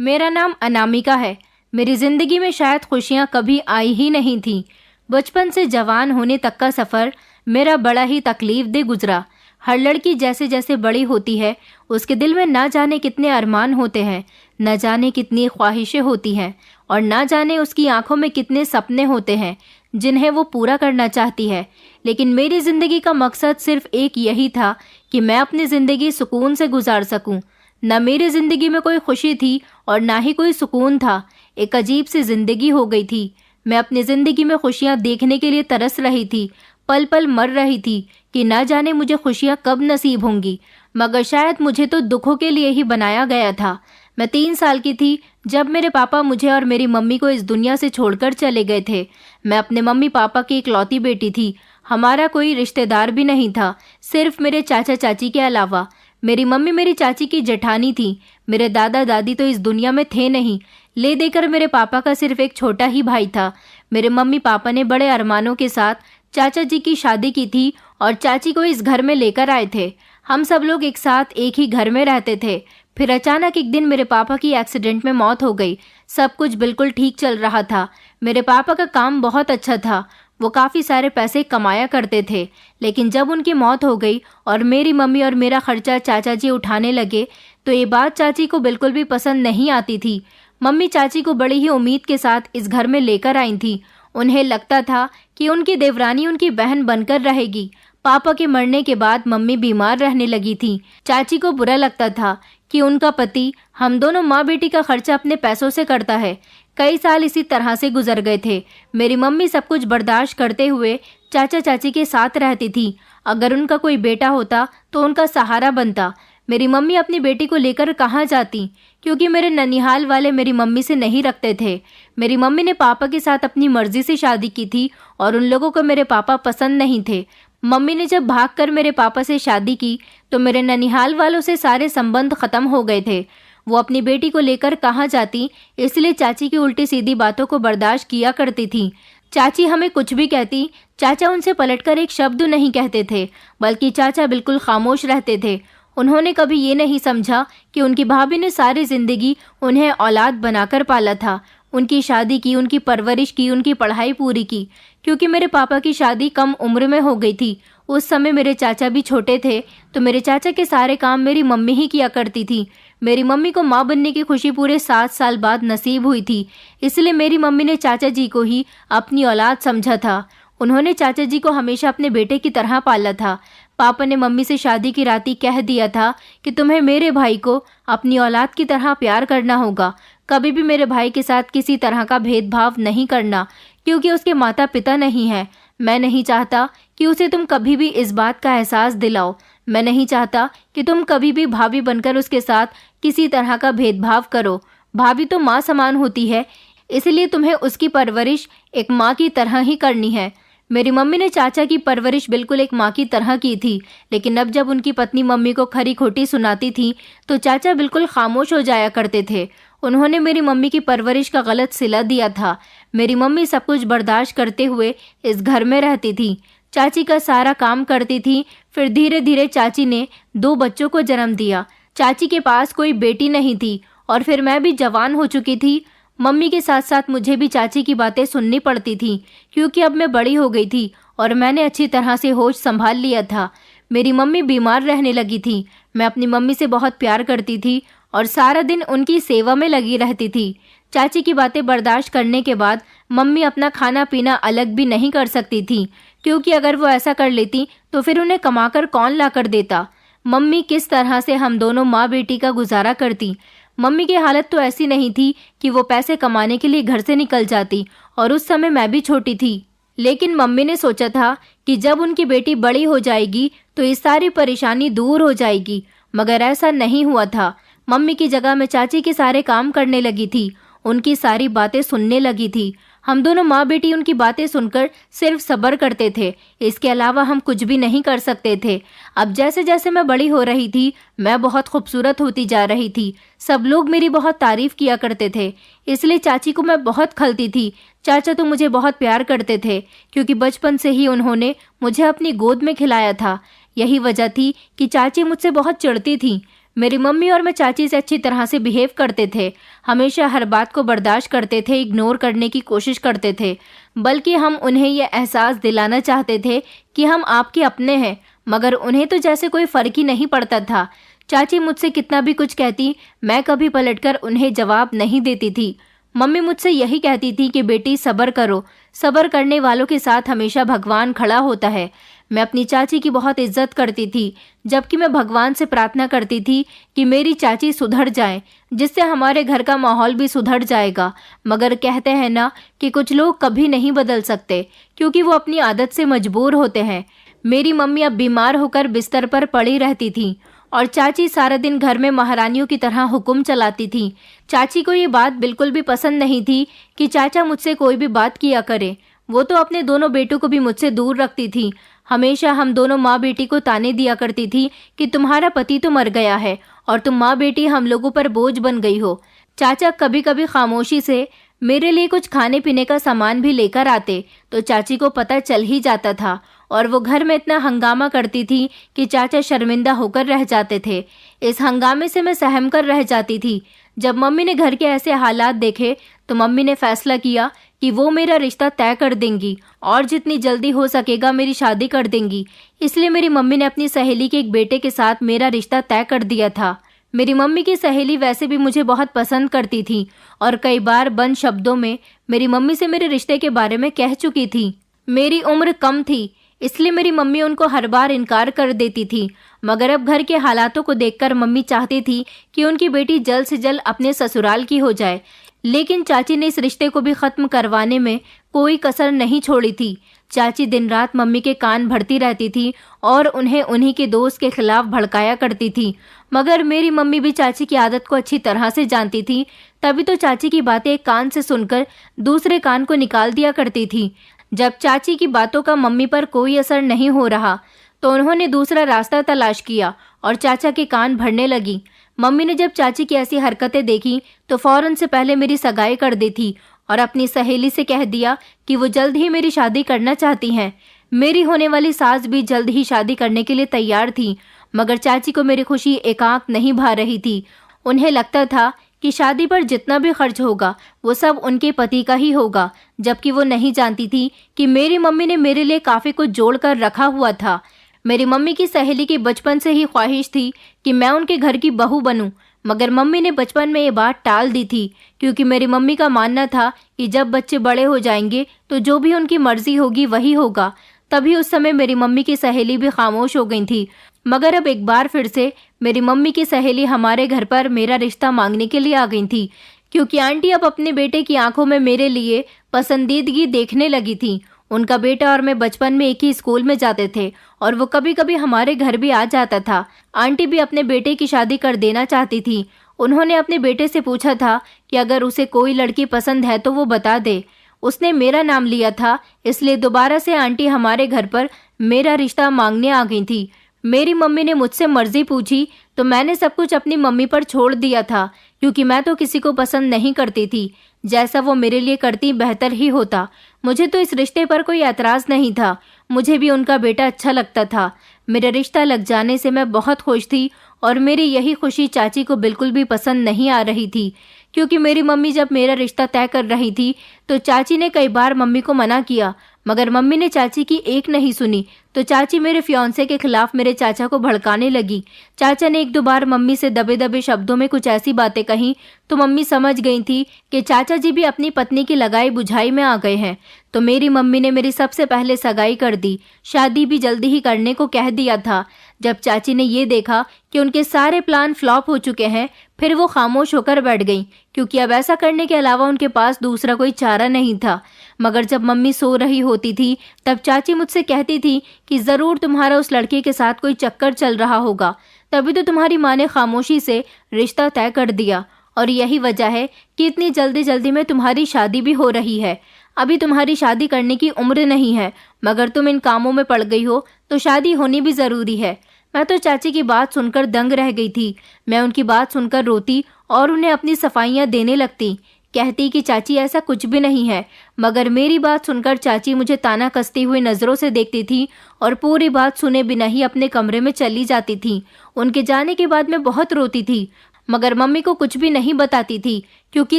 मेरा नाम अनामिका है। मेरी ज़िंदगी में शायद खुशियाँ कभी आई ही नहीं थीं। बचपन से जवान होने तक का सफ़र मेरा बड़ा ही तकलीफ़देह गुजरा। हर लड़की जैसे जैसे बड़ी होती है उसके दिल में ना जाने कितने अरमान होते हैं, न जाने कितनी ख्वाहिशें होती हैं और ना जाने उसकी आंखों में कितने सपने होते हैं जिन्हें वो पूरा करना चाहती है। लेकिन मेरी ज़िंदगी का मकसद सिर्फ एक यही था कि मैं अपनी ज़िंदगी सुकून से गुजार सकूं। न मेरी ज़िंदगी में कोई खुशी थी और ना ही कोई सुकून था। एक अजीब सी ज़िंदगी हो गई थी। मैं अपनी ज़िंदगी में खुशियाँ देखने के लिए तरस रही थी, पल पल मर रही थी कि ना जाने मुझे खुशियाँ कब नसीब होंगी। मगर शायद मुझे तो दुखों के लिए ही बनाया गया था। मैं 3 साल की थी जब मेरे पापा मुझे और मेरी मम्मी को इस दुनिया से छोड़कर चले गए थे। मैं अपने मम्मी पापा की इकलौती बेटी थी। हमारा कोई रिश्तेदार भी नहीं था, सिर्फ मेरे चाचा चाची के अलावा। मेरी मम्मी मेरी चाची की जेठानी थी। मेरे दादा दादी तो इस दुनिया में थे नहीं। ले देकर मेरे पापा का सिर्फ एक छोटा ही भाई था। मेरे मम्मी पापा ने बड़े अरमानों के साथ चाचा जी की शादी की थी और चाची को इस घर में लेकर आए थे। हम सब लोग एक साथ एक ही घर में रहते थे। फिर अचानक एक दिन मेरे पापा की एक्सीडेंट में मौत हो गई। सब कुछ बिल्कुल ठीक चल रहा था। मेरे पापा का काम बहुत अच्छा था, वो काफ़ी सारे पैसे कमाया करते थे। लेकिन जब उनकी मौत हो गई और मेरी मम्मी और मेरा खर्चा चाचा जी उठाने लगे तो ये बात चाची को बिल्कुल भी पसंद नहीं आती थी। मम्मी चाची को बड़ी ही उम्मीद के साथ इस घर में लेकर आई थी। उन्हें लगता था कि उनकी देवरानी उनकी बहन बनकर रहेगी। पापा के मरने के बाद मम्मी बीमार रहने लगी थी। चाची को बुरा लगता था कि उनका पति हम दोनों माँ बेटी का खर्चा अपने पैसों से करता है। कई साल इसी तरह से गुजर गए थे। मेरी मम्मी सब कुछ बर्दाश्त करते हुए चाचा चाची के साथ रहती थी। अगर उनका कोई बेटा होता तो उनका सहारा बनता। मेरी मम्मी अपनी बेटी को लेकर कहाँ जाती, क्योंकि मेरे ननिहाल वाले मेरी मम्मी से नहीं रखते थे। मेरी मम्मी ने पापा के साथ अपनी मर्जी से शादी की थी और उन लोगों को मेरे पापा पसंद नहीं थे। मम्मी ने जब भागकर मेरे पापा से शादी की तो मेरे ननिहाल वालों से सारे संबंध खत्म हो गए थे। वो अपनी बेटी को लेकर कहाँ जाती, इसलिए चाची की उल्टी सीधी बातों को बर्दाश्त किया करती थी। चाची हमें कुछ भी कहती, चाचा उनसे पलटकर एक शब्द नहीं कहते थे, बल्कि चाचा बिल्कुल खामोश रहते थे। उन्होंने कभी ये नहीं समझा कि उनकी भाभी ने सारी जिंदगी उन्हें औलाद बनाकर पाला था। उनकी शादी की, उनकी परवरिश की, उनकी पढ़ाई पूरी की। क्योंकि मेरे पापा की शादी कम उम्र में हो गई थी, उस समय मेरे चाचा भी छोटे थे, तो मेरे चाचा के सारे काम मेरी मम्मी ही किया करती थी। मेरी मम्मी को माँ बनने की खुशी पूरे 7 साल बाद नसीब हुई थी, इसलिए मेरी मम्मी ने चाचा जी को ही अपनी औलाद समझा था। उन्होंने चाचा जी को हमेशा अपने बेटे की तरह पाला था। पापा ने मम्मी से शादी की रात ही कह दिया था कि तुम्हें मेरे भाई को अपनी औलाद की तरह प्यार करना होगा। कभी भी मेरे भाई के साथ किसी तरह का भेदभाव नहीं करना, क्योंकि उसके माता पिता नहीं हैं। मैं नहीं चाहता कि उसे तुम कभी भी इस बात का एहसास दिलाओ। मैं नहीं चाहता कि तुम कभी भी भाभी बनकर उसके साथ किसी तरह का भेदभाव करो। भाभी तो माँ समान होती है, इसलिए तुम्हें उसकी परवरिश एक माँ की तरह ही करनी है। मेरी मम्मी ने चाचा की परवरिश बिल्कुल एक माँ की तरह की थी, लेकिन अब जब उनकी पत्नी मम्मी को खरी खोटी सुनाती थी तो चाचा बिल्कुल खामोश हो जाया करते थे। उन्होंने मेरी मम्मी की परवरिश का गलत सिला दिया था। मेरी मम्मी सब कुछ बर्दाश्त करते हुए इस घर में रहती थी, चाची का सारा काम करती थी। फिर धीरे धीरे चाची ने 2 बच्चों को जन्म दिया। चाची के पास कोई बेटी नहीं थी और फिर मैं भी जवान हो चुकी थी। मम्मी के साथ साथ मुझे भी चाची की बातें सुननी पड़ती थी, क्योंकि अब मैं बड़ी हो गई थी और मैंने अच्छी तरह से होश संभाल लिया था। मेरी मम्मी बीमार रहने लगी थी। मैं अपनी मम्मी से बहुत प्यार करती थी और सारा दिन उनकी सेवा में लगी रहती थी। चाची की बातें बर्दाश्त करने के बाद मम्मी अपना खाना पीना अलग भी नहीं कर सकती थी, क्योंकि अगर वो ऐसा कर लेती तो फिर उन्हें कमाकर कौन ला कर देता। मम्मी किस तरह से हम दोनों माँ बेटी का गुजारा करती। मम्मी की हालत तो ऐसी नहीं थी कि वो पैसे कमाने के लिए घर से निकल जाती, और उस समय मैं भी छोटी थी। लेकिन मम्मी ने सोचा था कि जब उनकी बेटी बड़ी हो जाएगी तो ये सारी परेशानी दूर हो जाएगी, मगर ऐसा नहीं हुआ था। मम्मी की जगह मैं चाची के सारे काम करने लगी थी, उनकी सारी बातें सुनने लगी थी। हम दोनों माँ बेटी उनकी बातें सुनकर सिर्फ सब्र करते थे, इसके अलावा हम कुछ भी नहीं कर सकते थे। अब जैसे जैसे मैं बड़ी हो रही थी, मैं बहुत खूबसूरत होती जा रही थी। सब लोग मेरी बहुत तारीफ किया करते थे, इसलिए चाची को मैं बहुत खलती थी। चाचा तो मुझे बहुत प्यार करते थे, क्योंकि बचपन से ही उन्होंने मुझे अपनी गोद में खिलाया था। यही वजह थी कि चाची मुझसे बहुत चिढ़ती थी। मेरी मम्मी और मैं चाची से अच्छी तरह से बिहेव करते थे, हमेशा हर बात को बर्दाश्त करते थे, इग्नोर करने की कोशिश करते थे, बल्कि हम उन्हें यह एहसास दिलाना चाहते थे कि हम आपके अपने हैं, मगर उन्हें तो जैसे कोई फर्क ही नहीं पड़ता था। चाची मुझसे कितना भी कुछ कहती, मैं कभी पलटकर उन्हें जवाब नहीं देती थी। मम्मी मुझसे यही कहती थी कि बेटी सब्र करो, सब्र करने वालों के साथ हमेशा भगवान खड़ा होता है। मैं अपनी चाची की बहुत इज्जत करती थी, जबकि मैं भगवान से प्रार्थना करती थी कि मेरी चाची सुधर जाए, जिससे हमारे घर का माहौल भी सुधर जाएगा। मगर कहते हैं ना कि कुछ लोग कभी नहीं बदल सकते, क्योंकि वो अपनी आदत से मजबूर होते हैं। मेरी मम्मी अब बीमार होकर बिस्तर पर पड़ी रहती थी और चाची सारा दिन घर में महारानियों की तरह हुक्म चलाती थी। चाची को ये बात बिल्कुल भी पसंद नहीं थी कि चाचा मुझसे कोई भी बात किया करे। वो तो अपने दोनों बेटों को भी मुझसे दूर रखती थी। हमेशा हम दोनों माँ बेटी को ताने दिया करती थी कि तुम्हारा पति तो मर गया है और तुम माँ बेटी हम लोगों पर बोझ बन गई हो। चाचा कभी कभी खामोशी से मेरे लिए कुछ खाने पीने का सामान भी लेकर आते तो चाची को पता चल ही जाता था और वो घर में इतना हंगामा करती थी कि चाचा शर्मिंदा होकर रह जाते थे। इस हंगामे से मैं सहम कर रह जाती थी। जब मम्मी ने घर के ऐसे हालात देखे तो मम्मी ने फैसला किया कि वो मेरा रिश्ता तय कर देंगी और जितनी जल्दी हो सकेगा मेरी शादी कर देंगी। इसलिए मेरी मम्मी ने अपनी सहेली के एक बेटे के साथ मेरा रिश्ता तय कर दिया था। मेरी मम्मी की सहेली वैसे भी मुझे बहुत पसंद करती थी और कई बार बंद शब्दों में मेरी मम्मी से मेरे रिश्ते के बारे में कह चुकी थी। मेरी उम्र कम थी, इसलिए मेरी मम्मी उनको हर बार इनकार कर देती थी, मगर अब घर के हालातों को देखकर मम्मी चाहती थी कि उनकी बेटी जल्द से जल्द अपने ससुराल की हो जाए। लेकिन चाची ने इस रिश्ते को भी खत्म करवाने में कोई कसर नहीं छोड़ी थी। चाची दिन रात मम्मी के कान भरती रहती थी और उन्हें उन्हीं के दोस्त के खिलाफ भड़काया करती थी, मगर मेरी मम्मी भी चाची की आदत को अच्छी तरह से जानती थी। तभी तो चाची की बातें एक कान से सुनकर दूसरे कान को निकाल दिया करती थी। जब चाची की बातों का मम्मी पर कोई असर नहीं हो रहा तो उन्होंने दूसरा रास्ता तलाश किया और चाचा के कान भरने लगी। मम्मी ने जब चाची की ऐसी हरकतें देखी तो फौरन से पहले मेरी सगाई कर दी थी और अपनी सहेली से कह दिया कि वो जल्द ही मेरी शादी करना चाहती हैं। मेरी होने वाली सास भी जल्द ही शादी करने के लिए तैयार थी, मगर चाची को मेरी खुशी एकांक नहीं भा रही थी। उन्हें लगता था कि शादी पर जितना भी खर्च होगा वो सब उनके पति का ही होगा, जबकि वो नहीं जानती थी कि मेरी मम्मी ने मेरे लिए काफी कुछ जोड़ कर रखा हुआ था। मेरी मम्मी की सहेली की बचपन से ही ख्वाहिश थी कि मैं उनके घर की बहू बनूं, मगर मम्मी ने बचपन में ये बात टाल दी थी, क्योंकि मेरी मम्मी का मानना था कि जब बच्चे बड़े हो जाएंगे तो जो भी उनकी मर्जी होगी वही होगा। तभी उस समय मेरी मम्मी की सहेली भी खामोश हो गई थी। मगर अब एक बार फिर से मेरी मम्मी की सहेली हमारे घर पर मेरा रिश्ता मांगने के लिए आ गई थी, क्योंकि आंटी अब अपने बेटे की आंखों में मेरे लिए पसंदीदगी देखने लगी थी। उनका बेटा और मैं बचपन में एक ही स्कूल में जाते थे और वो कभी कभी हमारे घर भी आ जाता था। आंटी भी अपने बेटे की शादी कर देना चाहती थी। उन्होंने अपने बेटे से पूछा था कि अगर उसे कोई लड़की पसंद है तो वो बता दे। उसने मेरा नाम लिया था, इसलिए दोबारा से आंटी हमारे घर पर मेरा रिश्ता मांगने आ गई थी। मेरी मम्मी ने मुझसे मर्जी पूछी तो मैंने सब कुछ अपनी मम्मी पर छोड़ दिया था, क्योंकि मैं तो किसी को पसंद नहीं करती थी। जैसा वो मेरे लिए करती बेहतर ही होता। मुझे तो इस रिश्ते पर कोई एतराज नहीं था। मुझे भी उनका बेटा अच्छा लगता था। मेरा रिश्ता लग जाने से मैं बहुत खुश थी और मेरी यही खुशी चाची को बिल्कुल भी पसंद नहीं आ रही थी, क्योंकि मेरी मम्मी जब मेरा रिश्ता तय कर रही थी तो चाची ने कई बार मम्मी को मना किया, मगर मम्मी ने चाची की एक नहीं सुनी। तो चाची मेरे फियांसे के खिलाफ मेरे चाचा को भड़काने लगी। चाचा ने एक दो बार मम्मी से दबे दबे शब्दों में कुछ ऐसी बातें कही तो मम्मी समझ गई थी कि चाचा जी भी अपनी पत्नी की लगाई बुझाई में आ गए हैं। तो मेरी मम्मी ने मेरी सबसे पहले सगाई कर दी, शादी भी जल्दी ही करने को कह दिया था। जब चाची ने ये देखा कि उनके सारे प्लान फ्लॉप हो चुके हैं, फिर वो खामोश होकर बैठ गई, क्योंकि अब ऐसा करने के अलावा उनके पास दूसरा कोई चारा नहीं था। मगर जब मम्मी सो रही होती थी तब चाची मुझसे कहती थी कि जरूर तुम्हारा उस लड़के के साथ कोई चक्कर चल रहा होगा, तभी तो तुम्हारी माँ ने खामोशी से रिश्ता तय कर दिया, और यही वजह है कि इतनी जल्दी जल्दी में तुम्हारी शादी भी हो रही है। अभी तुम्हारी शादी करने की उम्र नहीं है, मगर तुम इन कामों में पड़ गई हो तो शादी होनी भी जरूरी है। मैं तो चाची की बात सुनकर दंग रह गई थी। मैं उनकी बात सुनकर रोती और उन्हें अपनी सफाइयाँ देने लगती कहती कि चाची ऐसा कुछ भी नहीं है, मगर मेरी बात सुनकर चाची मुझे ताना कसती हुई नज़रों से देखती थी और पूरी बात सुने बिना ही अपने कमरे में चली जाती थी। उनके जाने के बाद मैं बहुत रोती थी, मगर मम्मी को कुछ भी नहीं बताती थी, क्योंकि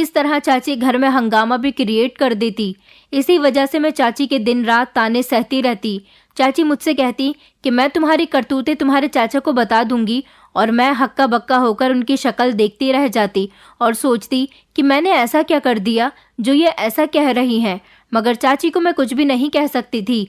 इस तरह चाची घर में हंगामा भी क्रिएट कर देती। इसी वजह से मैं चाची के दिन रात ताने सहती रहती। चाची मुझसे कहती कि मैं तुम्हारी करतूतें तुम्हारे चाचा को बता दूंगी, और मैं हक्का बक्का होकर उनकी शक्ल देखती रह जाती और सोचती कि मैंने ऐसा क्या कर दिया जो ये ऐसा कह रही हैं, मगर चाची को मैं कुछ भी नहीं कह सकती थी।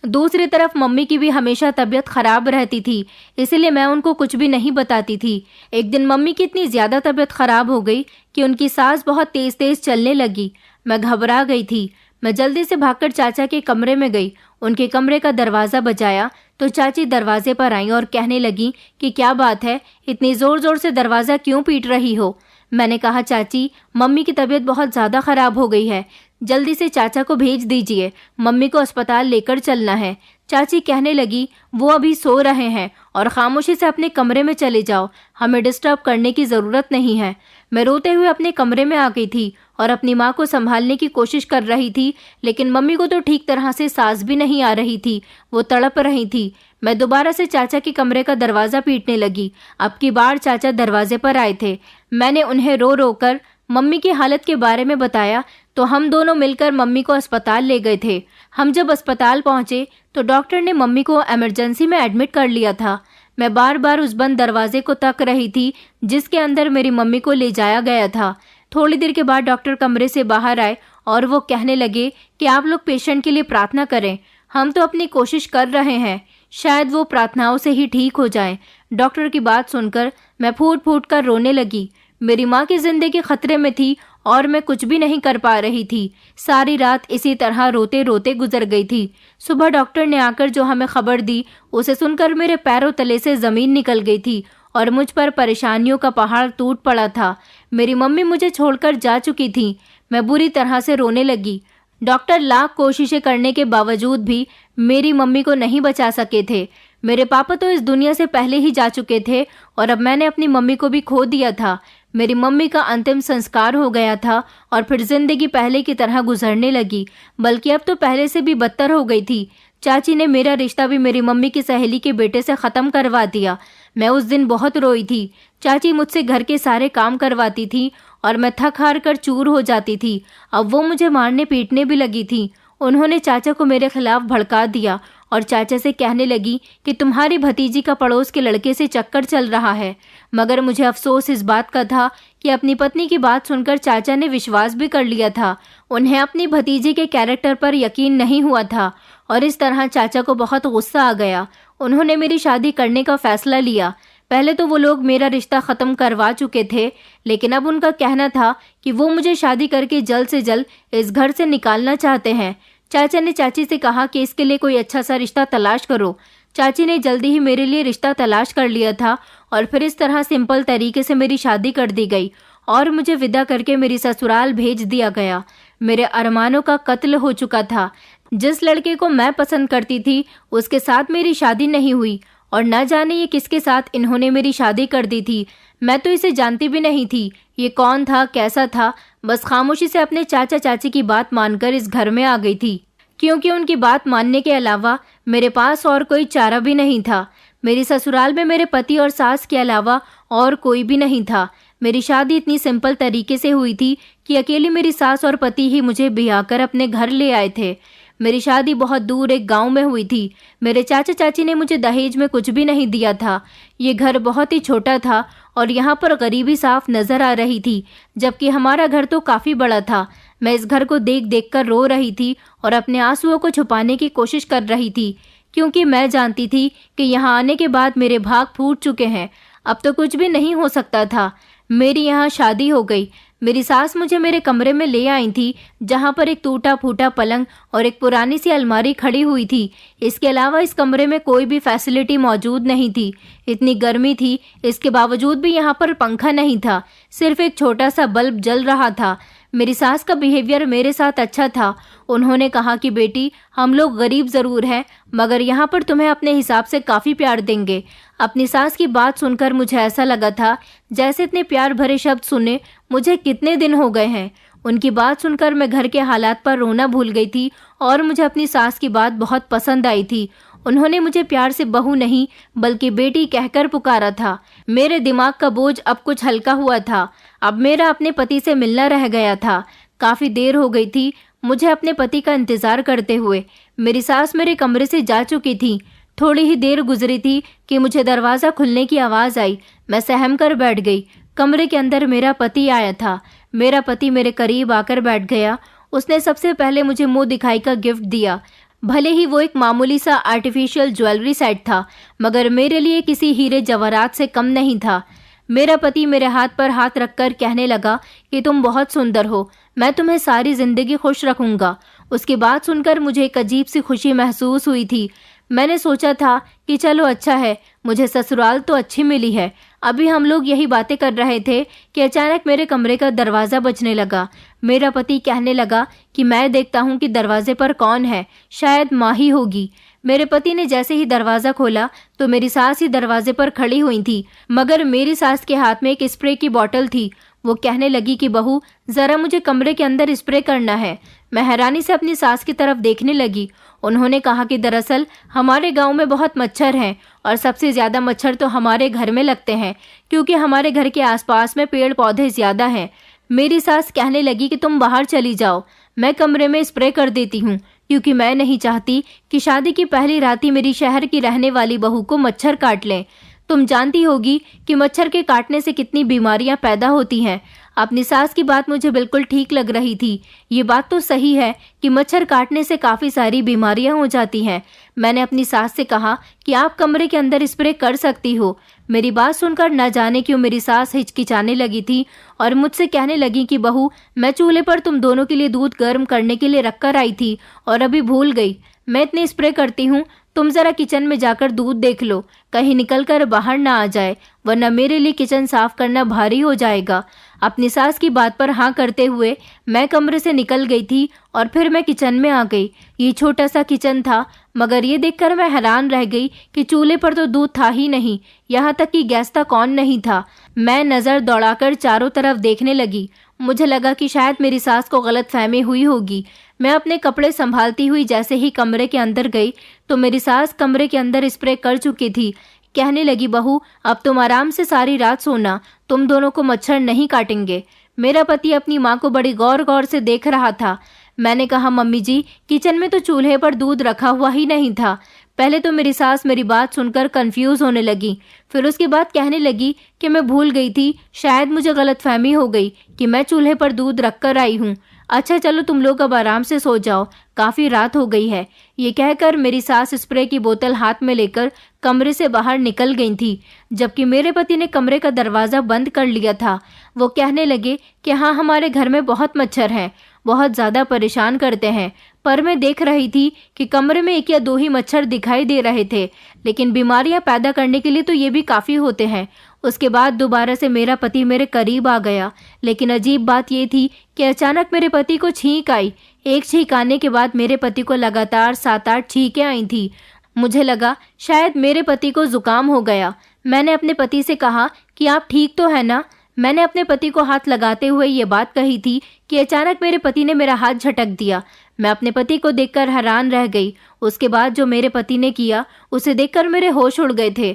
दूसरी तरफ मम्मी की भी हमेशा तबीयत खराब रहती थी, इसलिए मैं उनको कुछ भी नहीं बताती थी। एक दिन मम्मी की इतनी ज़्यादा तबीयत खराब हो गई कि उनकी सांस बहुत तेज़ तेज़ चलने लगी। मैं घबरा गई थी। मैं जल्दी से भागकर चाचा के कमरे में गई। उनके कमरे का दरवाज़ा बजाया तो चाची दरवाजे पर आई और कहने लगी कि क्या बात है, इतनी ज़ोर ज़ोर से दरवाज़ा क्यों पीट रही हो। मैंने कहा चाची, मम्मी की तबीयत बहुत ज़्यादा ख़राब हो गई है, जल्दी से चाचा को भेज दीजिए, मम्मी को अस्पताल लेकर चलना है। चाची कहने लगी, वो अभी सो रहे हैं और खामोशी से अपने कमरे में चले जाओ, हमें डिस्टर्ब करने की ज़रूरत नहीं है। मैं रोते हुए अपने कमरे में आ गई थी और अपनी माँ को संभालने की कोशिश कर रही थी, लेकिन मम्मी को तो ठीक तरह से सांस भी नहीं आ रही थी, वो तड़प रही थी। मैं दोबारा से चाचा के कमरे का दरवाज़ा पीटने लगी। अब की बार चाचा दरवाजे पर आए थे। मैंने उन्हें रो रो कर मम्मी की हालत के बारे में बताया तो हम दोनों मिलकर मम्मी को अस्पताल ले गए थे। हम जब अस्पताल पहुंचे तो डॉक्टर ने मम्मी को इमरजेंसी में एडमिट कर लिया था। मैं बार बार उस बंद दरवाजे को तक रही थी जिसके अंदर मेरी मम्मी को ले जाया गया था। थोड़ी देर के बाद डॉक्टर कमरे से बाहर आए और वो कहने लगे कि आप लोग पेशेंट के लिए प्रार्थना करें, हम तो अपनी कोशिश कर रहे हैं, शायद वो प्रार्थनाओं से ही ठीक हो जाएं। डॉक्टर की बात सुनकर मैं फूट फूट कर रोने लगी। मेरी माँ की जिंदगी खतरे में थी और मैं कुछ भी नहीं कर पा रही थी। सारी रात इसी तरह रोते रोते गुजर गई थी। सुबह डॉक्टर ने आकर जो हमें खबर दी उसे सुनकर मेरे पैरों तले से ज़मीन निकल गई थी और मुझ पर परेशानियों का पहाड़ टूट पड़ा था। मेरी मम्मी मुझे छोड़कर जा चुकी थी। मैं बुरी तरह से रोने लगी। डॉक्टर लाख कोशिशें करने के बावजूद भी मेरी मम्मी को नहीं बचा सके थे। मेरे पापा तो इस दुनिया से पहले ही जा चुके थे और अब मैंने अपनी मम्मी को भी खो दिया था। मेरी मम्मी का अंतिम संस्कार हो गया था और फिर जिंदगी पहले की तरह गुजरने लगी, बल्कि अब तो पहले से भी बदतर हो गई थी। चाची ने मेरा रिश्ता भी मेरी मम्मी की सहेली के बेटे से ख़त्म करवा दिया। मैं उस दिन बहुत रोई थी। चाची मुझसे घर के सारे काम करवाती थी और मैं थक हार कर चूर हो जाती थी। अब वो मुझे मारने पीटने भी लगी थी। उन्होंने चाचा को मेरे खिलाफ भड़का दिया और चाचा से कहने लगी कि तुम्हारी भतीजी का पड़ोस के लड़के से चक्कर चल रहा है। मगर मुझे अफसोस इस बात का था कि अपनी पत्नी की बात सुनकर चाचा ने विश्वास भी कर लिया था। उन्हें अपनी भतीजी के कैरेक्टर पर यकीन नहीं हुआ था और इस तरह चाचा को बहुत गुस्सा आ गया। उन्होंने मेरी शादी करने का फैसला लिया। पहले तो वो लोग मेरा रिश्ता ख़त्म करवा चुके थे, लेकिन अब उनका कहना था कि वो मुझे शादी करके जल्द से जल्द इस घर से निकालना चाहते हैं। चाचा ने चाची से कहा कि इसके लिए कोई अच्छा सा रिश्ता तलाश करो। चाची ने जल्दी ही मेरे लिए रिश्ता तलाश कर लिया था और फिर इस तरह सिंपल तरीके से मेरी शादी कर दी गई और मुझे विदा करके मेरी ससुराल भेज दिया गया। मेरे अरमानों का कत्ल हो चुका था। जिस लड़के को मैं पसंद करती थी उसके साथ मेरी शादी नहीं हुई और न जाने ये किसके साथ इन्होंने मेरी शादी कर दी थी। मैं तो इसे जानती भी नहीं थी ये कौन था, कैसा था। बस खामोशी से अपने चाचा चाची की बात मानकर इस घर में आ गई थी, क्योंकि उनकी बात मानने के अलावा मेरे पास और कोई चारा भी नहीं था। मेरी ससुराल में मेरे पति और सास के अलावा और कोई भी नहीं था। मेरी शादी इतनी सिंपल तरीके से हुई थी कि अकेली मेरी सास और पति ही मुझे ब्याह कर अपने घर ले आए थे। मेरी शादी बहुत दूर एक गांव में हुई थी। मेरे चाचा चाची ने मुझे दहेज में कुछ भी नहीं दिया था। ये घर बहुत ही छोटा था और यहाँ पर गरीबी साफ नजर आ रही थी, जबकि हमारा घर तो काफ़ी बड़ा था। मैं इस घर को देख देख कर रो रही थी और अपने आंसुओं को छुपाने की कोशिश कर रही थी, क्योंकि मैं जानती थी कि यहाँ आने के बाद मेरे भाग फूट चुके हैं। अब तो कुछ भी नहीं हो सकता था। मेरी यहाँ शादी हो गई। मेरी सास मुझे मेरे कमरे में ले आई थी, जहाँ पर एक टूटा फूटा पलंग और एक पुरानी सी अलमारी खड़ी हुई थी। इसके अलावा इस कमरे में कोई भी फैसिलिटी मौजूद नहीं थी। इतनी गर्मी थी, इसके बावजूद भी यहाँ पर पंखा नहीं था, सिर्फ एक छोटा सा बल्ब जल रहा था। मेरी सास का बिहेवियर मेरे साथ अच्छा था। उन्होंने कहा कि बेटी, हम लोग गरीब ज़रूर हैं, मगर यहाँ पर तुम्हें अपने हिसाब से काफ़ी प्यार देंगे। अपनी सास की बात सुनकर मुझे ऐसा लगा था जैसे इतने प्यार भरे शब्द सुने मुझे कितने दिन हो गए हैं। उनकी बात सुनकर मैं घर के हालात पर रोना भूल गई थी और मुझे अपनी सास की बात बहुत पसंद आई थी। उन्होंने मुझे प्यार से बहू नहीं बल्कि बेटी कहकर पुकारा था। मेरे दिमाग का बोझ अब कुछ हल्का हुआ था। अब मेरा अपने पति से मिलना रह गया था। काफ़ी देर हो गई थी मुझे अपने पति का इंतज़ार करते हुए। मेरी सास मेरे कमरे से जा चुकी थी। थोड़ी ही देर गुजरी थी कि मुझे दरवाज़ा खुलने की आवाज़ आई। मैं सहम कर बैठ गई। कमरे के अंदर मेरा पति आया था। मेरा पति मेरे करीब आकर बैठ गया। उसने सबसे पहले मुझे मुंह दिखाई का गिफ्ट दिया। भले ही वो एक मामूली सा आर्टिफिशियल ज्वेलरी सेट था, मगर मेरे लिए किसी हीरे जवाहरात से कम नहीं था। मेरा पति मेरे हाथ पर हाथ रखकर कहने लगा कि तुम बहुत सुंदर हो, मैं तुम्हें सारी जिंदगी खुश रखूंगा। उसकी बात सुनकर मुझे एक अजीब सी खुशी महसूस हुई थी। मैंने सोचा था कि चलो अच्छा है, मुझे ससुराल तो अच्छी मिली है। अभी हम लोग यही बातें कर रहे थे कि अचानक मेरे कमरे का दरवाज़ा बजने लगा। मेरा पति कहने लगा कि मैं देखता हूँ कि दरवाजे पर कौन है, शायद माँ ही होगी। मेरे पति ने जैसे ही दरवाज़ा खोला तो मेरी सास ही दरवाजे पर खड़ी हुई थी, मगर मेरी सास के हाथ में एक स्प्रे की बोतल थी। वो कहने लगी कि बहू, ज़रा मुझे कमरे के अंदर स्प्रे करना है। मैं हैरानी से अपनी सास की तरफ देखने लगी। उन्होंने कहा कि दरअसल हमारे गांव में बहुत मच्छर हैं और सबसे ज़्यादा मच्छर तो हमारे घर में लगते हैं, क्योंकि हमारे घर के आसपास में पेड़ पौधे ज़्यादा हैं। मेरी सास कहने लगी कि तुम बाहर चली जाओ, मैं कमरे में स्प्रे कर देती हूँ, क्योंकि मैं नहीं चाहती कि शादी की पहली रात ही मेरी शहर की रहने वाली बहू को मच्छर काट लें। तुम जानती होगी कि मच्छर के काटने से कितनी बीमारियां पैदा होती हैं। अपनी सास की बात मुझे बिल्कुल ठीक लग रही थी। ये बात तो सही है कि मच्छर काटने से काफ़ी सारी बीमारियां हो जाती हैं। मैंने अपनी सास से कहा कि आप कमरे के अंदर स्प्रे कर सकती हो। मेरी बात सुनकर न जाने क्यों मेरी सास हिचकिचाने लगी थी और मुझसे कहने लगी कि बहू, मैं चूल्हे पर तुम दोनों के लिए दूध गर्म करने के लिए रख कर आई थी और अभी भूल गई। मैं इतने स्प्रे करती हूँ, तुम ज़रा किचन में जाकर दूध देख लो, कहीं निकल कर बाहर ना आ जाए, वरना मेरे लिए किचन साफ करना भारी हो जाएगा। अपनी सास की बात पर हाँ करते हुए मैं कमरे से निकल गई थी और फिर मैं किचन में आ गई। ये छोटा सा किचन था, मगर ये देखकर मैं हैरान रह गई कि चूल्हे पर तो दूध था ही नहीं, यहाँ तक कि गैस तक ऑन नहीं था। मैं नज़र दौड़ाकर चारों तरफ देखने लगी। मुझे लगा कि शायद मेरी सास को गलतफहमी हुई होगी। मैं अपने कपड़े संभालती हुई जैसे ही कमरे के अंदर गई तो मेरी सास कमरे के अंदर स्प्रे कर चुकी थी। कहने लगी, बहू, अब तुम आराम से सारी रात सोना, तुम दोनों को मच्छर नहीं काटेंगे। मेरा पति अपनी माँ को बड़ी गौर गौर से देख रहा था। मैंने कहा, मम्मी जी, किचन में तो चूल्हे पर दूध रखा हुआ ही नहीं था। पहले तो मेरी सास मेरी बात सुनकर कंफ्यूज होने लगी, फिर उसके बाद कहने लगी कि मैं भूल गई थी, शायद मुझे गलतफहमी हो गई कि मैं चूल्हे पर दूध रख कर आई हूँ। अच्छा चलो तुम लोग अब आराम से सो जाओ, काफ़ी रात हो गई है। ये कहकर मेरी सास स्प्रे की बोतल हाथ में लेकर कमरे से बाहर निकल गई थी, जबकि मेरे पति ने कमरे का दरवाज़ा बंद कर लिया था। वो कहने लगे कि हाँ, हमारे घर में बहुत मच्छर हैं, बहुत ज़्यादा परेशान करते हैं। पर मैं देख रही थी कि कमरे में 1 या 2 ही मच्छर दिखाई दे रहे थे, लेकिन बीमारियां पैदा करने के लिए तो ये भी काफ़ी होते हैं। उसके बाद दोबारा से मेरा पति मेरे करीब आ गया, लेकिन अजीब बात ये थी कि अचानक मेरे पति को छींक आई। एक छींक आने के बाद मेरे पति को लगातार 7-8 छींकें आई थी। मुझे लगा शायद मेरे पति को जुकाम हो गया। मैंने अपने पति से कहा कि आप ठीक तो है ना। मैंने अपने पति को हाथ लगाते हुए ये बात कही थी कि अचानक मेरे पति ने मेरा हाथ झटक दिया। मैं अपने पति को देखकर हैरान रह गई। उसके बाद जो मेरे पति ने किया उसे देखकर मेरे होश उड़ गए थे,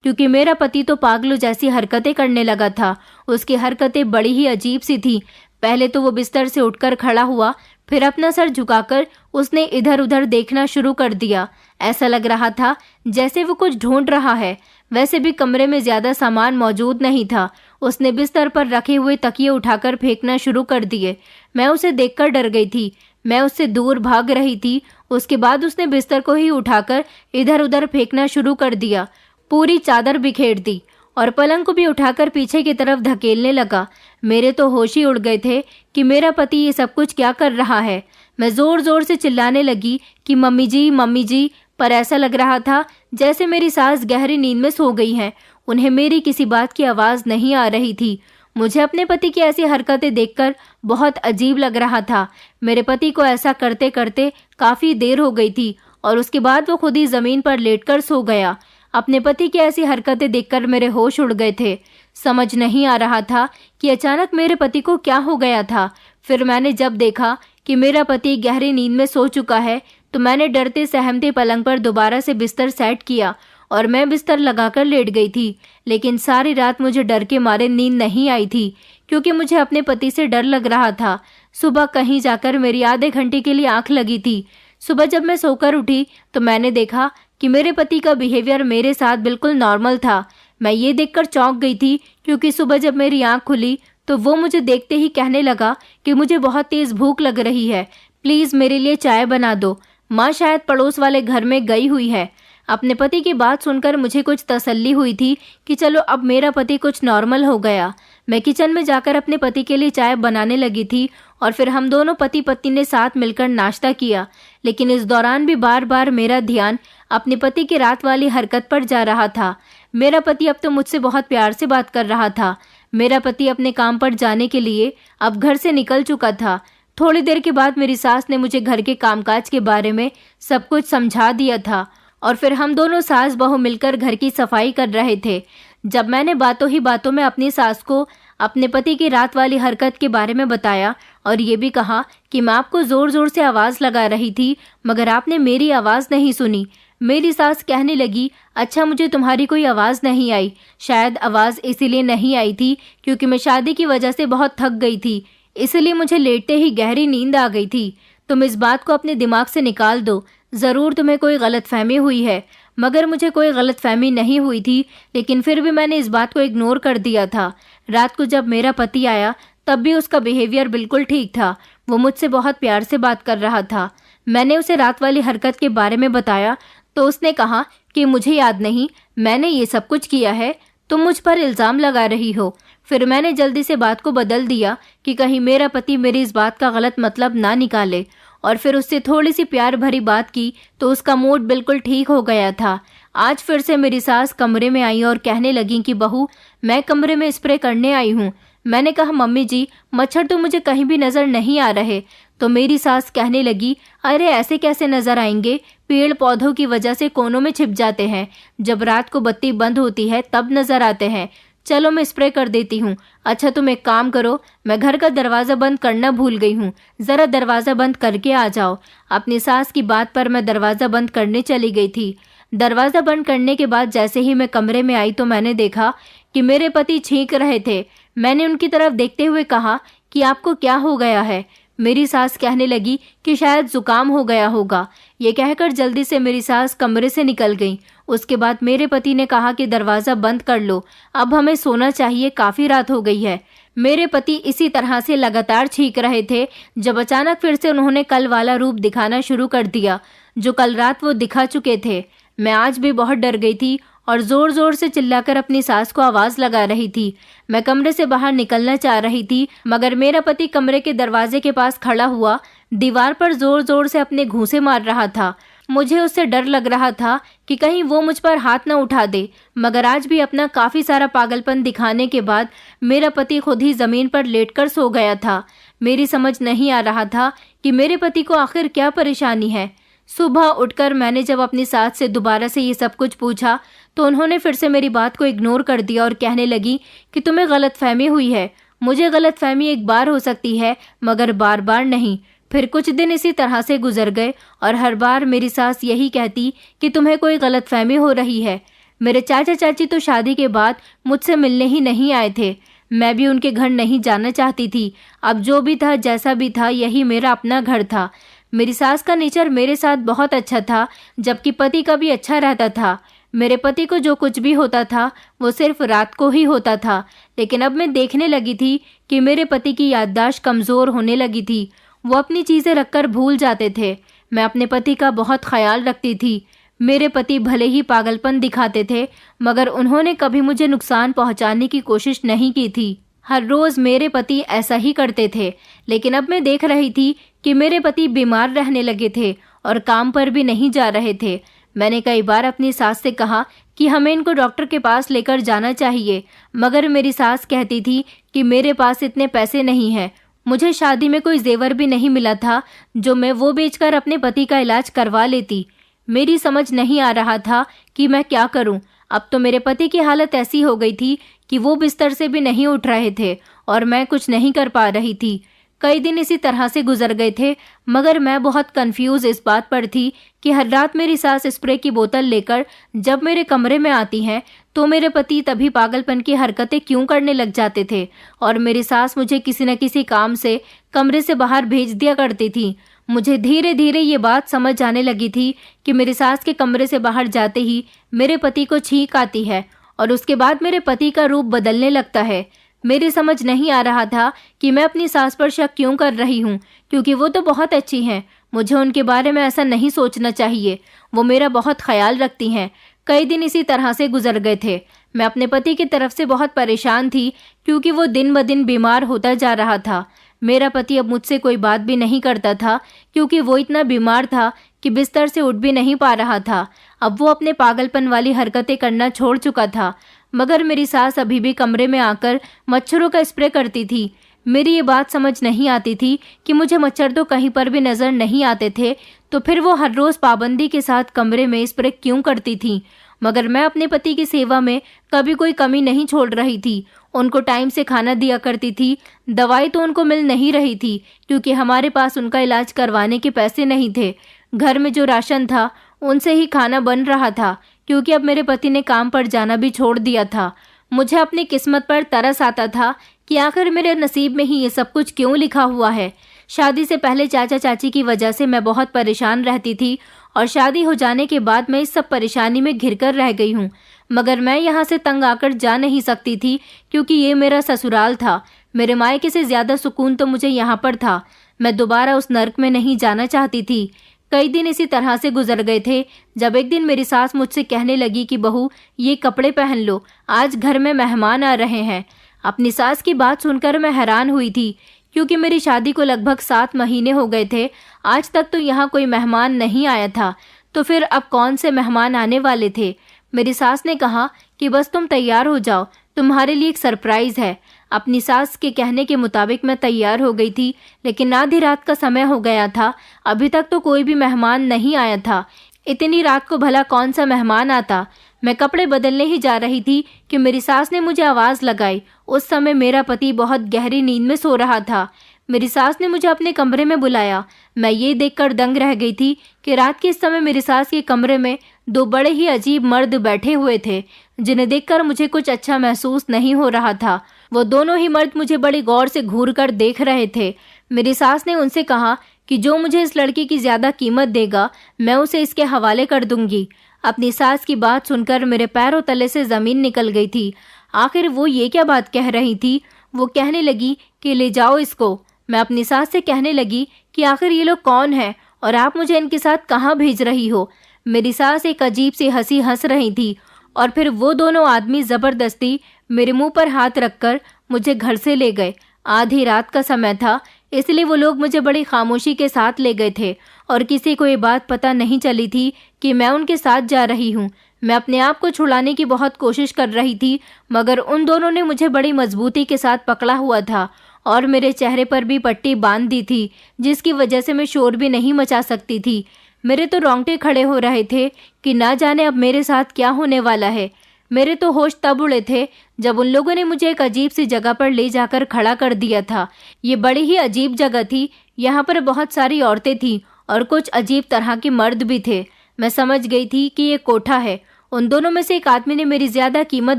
क्योंकि मेरा पति तो पागलों जैसी हरकतें करने लगा था। उसकी हरकतें बड़ी ही अजीब सी थी। पहले तो वो बिस्तर से उठकर खड़ा हुआ, फिर अपना सर झुकाकर उसने इधर उधर देखना शुरू कर दिया। ऐसा लग रहा था जैसे वो कुछ ढूंढ रहा है। वैसे भी कमरे में ज्यादा सामान मौजूद नहीं था। उसने बिस्तर पर रखे हुए तकिए उठाकर फेंकना शुरू कर दिए। मैं उसे देखकर डर गई थी। मैं उससे दूर भाग रही थी। उसके बाद उसने बिस्तर को ही उठाकर इधर उधर फेंकना शुरू कर दिया। पूरी चादर बिखेर दी और पलंग को भी उठाकर पीछे की तरफ धकेलने लगा। मेरे तो होश ही उड़ गए थे कि मेरा पति ये सब कुछ क्या कर रहा है। मैं जोर जोर से चिल्लाने लगी कि मम्मी जी, मम्मी जी, पर ऐसा लग रहा था जैसे मेरी सास गहरी नींद में सो गई हैं। उन्हें मेरी किसी बात की आवाज़ नहीं आ रही थी। मुझे अपने पति की ऐसी हरकतें देखकर बहुत अजीब लग रहा था। मेरे पति को ऐसा करते करते काफ़ी देर हो गई थी और उसके बाद वो खुद ही ज़मीन पर लेटकर सो गया। अपने पति की ऐसी हरकतें देखकर मेरे होश उड़ गए थे। समझ नहीं आ रहा था कि अचानक मेरे पति को क्या हो गया था। फिर मैंने जब देखा कि मेरा पति गहरी नींद में सो चुका है तो मैंने डरते सहमते पलंग पर दोबारा से बिस्तर सेट किया और मैं बिस्तर लगाकर लेट गई थी। लेकिन सारी रात मुझे डर के मारे नींद नहीं आई थी, क्योंकि मुझे अपने पति से डर लग रहा था। सुबह कहीं जाकर मेरी आधे घंटे के लिए आंख लगी थी। सुबह जब मैं सोकर उठी तो मैंने देखा कि मेरे पति का बिहेवियर मेरे साथ बिल्कुल नॉर्मल था। मैं ये देखकर चौंक गई थी, क्योंकि सुबह जब मेरी आंख खुली तो वो मुझे देखते ही कहने लगा कि मुझे बहुत तेज भूख लग रही है, प्लीज मेरे लिए चाय बना दो। माँ शायद पड़ोस वाले घर में गई हुई है। अपने पति की बात सुनकर मुझे कुछ तसल्ली हुई थी कि चलो अब मेरा पति कुछ नॉर्मल हो गया। मैं किचन में जाकर अपने पति के लिए चाय बनाने लगी थी और फिर हम दोनों पति पत्नी ने साथ मिलकर नाश्ता किया। लेकिन इस दौरान भी बार बार मेरा ध्यान अपने पति की रात वाली हरकत पर जा रहा था। मेरा पति अब तो मुझसे बहुत प्यार से बात कर रहा था। मेरा पति अपने काम पर जाने के लिए अब घर से निकल चुका था। थोड़ी देर के बाद मेरी सास ने मुझे घर के कामकाज के बारे में सब कुछ समझा दिया था और फिर हम दोनों सास बहू मिलकर घर की सफाई कर रहे थे। जब मैंने बातों ही बातों में अपनी सास को अपने पति की रात वाली हरकत के बारे में बताया और ये भी कहा कि मैं आपको जोर जोर से आवाज़ लगा रही थी मगर आपने मेरी आवाज़ नहीं सुनी, मेरी सास कहने लगी, अच्छा मुझे तुम्हारी कोई आवाज़ नहीं आई। शायद आवाज़ इसीलिए नहीं आई थी क्योंकि मैं शादी की वजह से बहुत थक गई थी, इसलिए मुझे लेटते ही गहरी नींद आ गई थी। तुम इस बात को अपने दिमाग से निकाल दो, ज़रूर तुम्हें कोई गलतफहमी हुई है। मगर मुझे कोई गलतफहमी नहीं हुई थी, लेकिन फिर भी मैंने इस बात को इग्नोर कर दिया था। रात को जब मेरा पति आया तब भी उसका बिहेवियर बिल्कुल ठीक था। वो मुझसे बहुत प्यार से बात कर रहा था। मैंने उसे रात वाली हरकत के बारे में बताया तो उसने कहा कि मुझे याद नहीं, मैंने ये सब कुछ किया है, तुम मुझ पर इल्ज़ाम लगा रही हो। फिर मैंने जल्दी से बात को बदल दिया कि कहीं मेरा पति मेरी इस बात का गलत मतलब ना निकाले और फिर उससे थोड़ी सी प्यार भरी बात की तो उसका मूड बिल्कुल ठीक हो गया था। आज फिर से मेरी सास कमरे में आई और कहने लगी कि बहू मैं कमरे में स्प्रे करने आई हूँ। मैंने कहा मम्मी जी मच्छर तो मुझे कहीं भी नज़र नहीं आ रहे। तो मेरी सास कहने लगी, अरे ऐसे कैसे नज़र आएंगे, पेड़ पौधों की वजह से कोनों में छिप जाते हैं, जब रात को बत्ती बंद होती है तब नज़र आते हैं। चलो मैं स्प्रे कर देती हूँ। अच्छा तुम एक काम करो, मैं घर का दरवाज़ा बंद करना भूल गई हूँ, ज़रा दरवाज़ा बंद करके आ जाओ। अपनी सास की बात पर मैं दरवाज़ा बंद करने चली गई थी। दरवाज़ा बंद करने के बाद जैसे ही मैं कमरे में आई तो मैंने देखा कि मेरे पति छींक रहे थे। मैंने उनकी तरफ देखते हुए कहा कि आपको क्या हो गया है। मेरी सास कहने लगी कि शायद जुकाम हो गया होगा। ये कहकर जल्दी से मेरी सास कमरे से निकल गई। उसके बाद मेरे पति ने कहा कि दरवाज़ा बंद कर लो, अब हमें सोना चाहिए, काफ़ी रात हो गई है। मेरे पति इसी तरह से लगातार छींक रहे थे जब अचानक फिर से उन्होंने कल वाला रूप दिखाना शुरू कर दिया जो कल रात वो दिखा चुके थे। मैं आज भी बहुत डर गई थी और ज़ोर ज़ोर से चिल्लाकर अपनी सास को आवाज़ लगा रही थी। मैं कमरे से बाहर निकलना चाह रही थी मगर मेरा पति कमरे के दरवाजे के पास खड़ा हुआ दीवार पर ज़ोर ज़ोर से अपने घूंसे मार रहा था। मुझे उससे डर लग रहा था कि कहीं वो मुझ पर हाथ न उठा दे। मगर आज भी अपना काफ़ी सारा पागलपन दिखाने के बाद मेरा पति खुद ही ज़मीन पर लेटकर सो गया था। मेरी समझ नहीं आ रहा था कि मेरे पति को आखिर क्या परेशानी है। सुबह उठकर मैंने जब अपनी सास से दोबारा से ये सब कुछ पूछा तो उन्होंने फिर से मेरी बात को इग्नोर कर दिया और कहने लगी कि तुम्हें गलतफहमी हुई है। मुझे गलतफहमी एक बार हो सकती है मगर बार बार नहीं। फिर कुछ दिन इसी तरह से गुजर गए और हर बार मेरी सास यही कहती कि तुम्हें कोई गलतफहमी हो रही है। मेरे चाचा चाची तो शादी के बाद मुझसे मिलने ही नहीं आए थे। मैं भी उनके घर नहीं जाना चाहती थी। अब जो भी था जैसा भी था यही मेरा अपना घर था। मेरी सास का नेचर मेरे साथ बहुत अच्छा था जबकि पति का भी अच्छा रहता था। मेरे पति को जो कुछ भी होता था वो सिर्फ रात को ही होता था। लेकिन अब मैं देखने लगी थी कि मेरे पति की याददाश्त कमज़ोर होने लगी थी। वो अपनी चीज़ें रखकर भूल जाते थे। मैं अपने पति का बहुत ख्याल रखती थी। मेरे पति भले ही पागलपन दिखाते थे मगर उन्होंने कभी मुझे नुकसान पहुंचाने की कोशिश नहीं की थी। हर रोज़ मेरे पति ऐसा ही करते थे। लेकिन अब मैं देख रही थी कि मेरे पति बीमार रहने लगे थे और काम पर भी नहीं जा रहे थे। मैंने कई बार अपनी सास से कहा कि हमें इनको डॉक्टर के पास लेकर जाना चाहिए मगर मेरी सास कहती थी कि मेरे पास इतने पैसे नहीं हैं। मुझे शादी में कोई जेवर भी नहीं मिला था जो मैं वो बेचकर अपने पति का इलाज करवा लेती। मेरी समझ नहीं आ रहा था कि मैं क्या करूं। अब तो मेरे पति की हालत ऐसी हो गई थी कि वो बिस्तर से भी नहीं उठ रहे थे और मैं कुछ नहीं कर पा रही थी। कई दिन इसी तरह से गुजर गए थे, मगर मैं बहुत कंफ्यूज इस बात पर थी कि हर रात मेरी सास स्प्रे की बोतल लेकर जब मेरे कमरे में आती हैं तो मेरे पति तभी पागलपन की हरकतें क्यों करने लग जाते थे और मेरी सास मुझे किसी न किसी काम से कमरे से बाहर भेज दिया करती थी। मुझे धीरे धीरे ये बात समझ आने लगी थी कि मेरी सास के कमरे से बाहर जाते ही मेरे पति को छींक आती है और उसके बाद मेरे पति का रूप बदलने लगता है। मेरी समझ नहीं आ रहा था कि मैं अपनी सास पर शक क्यों कर रही हूँ, क्योंकि वो तो बहुत अच्छी हैं। मुझे उनके बारे में ऐसा नहीं सोचना चाहिए। वो मेरा बहुत ख्याल रखती हैं। कई दिन इसी तरह से गुजर गए थे। मैं अपने पति की तरफ से बहुत परेशान थी क्योंकि वो दिन ब दिन बीमार होता जा रहा था। मेरा पति अब मुझसे कोई बात भी नहीं करता था क्योंकि वो इतना बीमार था कि बिस्तर से उठ भी नहीं पा रहा था। अब वो अपने पागलपन वाली हरकतें करना छोड़ चुका था, मगर मेरी सास अभी भी कमरे में आकर मच्छरों का स्प्रे करती थी। मेरी ये बात समझ नहीं आती थी कि मुझे मच्छर तो कहीं पर भी नजर नहीं आते थे, तो फिर वो हर रोज पाबंदी के साथ कमरे में स्प्रे क्यों करती थी। मगर मैं अपने पति की सेवा में कभी कोई कमी नहीं छोड़ रही थी। उनको टाइम से खाना दिया करती थी। दवाई तो उनको मिल नहीं रही थी क्योंकि हमारे पास उनका इलाज करवाने के पैसे नहीं थे। घर में जो राशन था उनसे ही खाना बन रहा था क्योंकि अब मेरे पति ने काम पर जाना भी छोड़ दिया था। मुझे अपनी किस्मत पर तरस आता था कि आखिर मेरे नसीब में ही ये सब कुछ क्यों लिखा हुआ है। शादी से पहले चाचा चाची की वजह से मैं बहुत परेशान रहती थी और शादी हो जाने के बाद मैं इस सब परेशानी में घिरकर रह गई हूँ। मगर मैं यहाँ से तंग आकर जा नहीं सकती थी क्योंकि ये मेरा ससुराल था। मेरे मायके से ज्यादा सुकून तो मुझे यहाँ पर था। मैं दोबारा उस नर्क में नहीं जाना चाहती थी। कई दिन इसी तरह से गुजर गए थे जब एक दिन मेरी सास मुझसे कहने लगी कि बहू ये कपड़े पहन लो, आज घर में मेहमान आ रहे हैं। अपनी सास की बात सुनकर मैं हैरान हुई थी क्योंकि मेरी शादी को लगभग 7 महीने हो गए थे। आज तक तो यहाँ कोई मेहमान नहीं आया था, तो फिर अब कौन से मेहमान आने वाले थे। मेरी सास ने कहा कि बस तुम तैयार हो जाओ, तुम्हारे लिए एक सरप्राइज है। अपनी सास के कहने के मुताबिक मैं तैयार हो गई थी, लेकिन आधी रात का समय हो गया था। अभी तक तो कोई भी मेहमान नहीं आया था। इतनी रात को भला कौन सा मेहमान आता। मैं कपड़े बदलने ही जा रही थी कि मेरी सास ने मुझे आवाज लगाई। उस समय मेरा पति बहुत गहरी नींद में सो रहा था। मेरी सास ने मुझे अपने कमरे में बुलाया। मैं ये देखकर दंग रह गई थी कि रात के इस समय मेरी सास के कमरे में 2 बड़े ही अजीब मर्द बैठे हुए थे, जिन्हें देखकर मुझे कुछ अच्छा महसूस नहीं हो रहा था। वो दोनों ही मर्द मुझे बड़ी गौर से घूर कर देख रहे थे। मेरी सास ने उनसे कहा कि जो मुझे इस लड़की की ज्यादा कीमत देगा मैं उसे इसके हवाले कर दूंगी। अपनी सास की बात सुनकर मेरे पैरों तले से जमीन निकल गई थी। आखिर वो ये क्या बात कह रही थी। वो कहने लगी कि ले जाओ इसको। मैं अपनी सास से कहने लगी कि आखिर ये लोग कौन हैं और आप मुझे इनके साथ कहाँ भेज रही हो। मेरी सास एक अजीब सी हंसी हंस रही थी और फिर वो दोनों आदमी जबरदस्ती मेरे मुंह पर हाथ रखकर मुझे घर से ले गए। आधी रात का समय था, इसलिए वो लोग मुझे बड़ी खामोशी के साथ ले गए थे और किसी को ये बात पता नहीं चली थी कि मैं उनके साथ जा रही हूँ। मैं अपने आप को छुड़ाने की बहुत कोशिश कर रही थी, मगर उन दोनों ने मुझे बड़ी मजबूती के साथ पकड़ा हुआ था और मेरे चेहरे पर भी पट्टी बांध दी थी, जिसकी वजह से मैं शोर भी नहीं मचा सकती थी। मेरे तो रोंगटे खड़े हो रहे थे कि ना जाने अब मेरे साथ क्या होने वाला है। मेरे तो होश तब उड़े थे जब उन लोगों ने मुझे एक अजीब सी जगह पर ले जाकर खड़ा कर दिया था। ये बड़ी ही अजीब जगह थी। यहाँ पर बहुत सारी औरतें थीं और कुछ अजीब तरह के मर्द भी थे। मैं समझ गई थी कि ये कोठा है। उन दोनों में से एक आदमी ने मेरी ज्यादा कीमत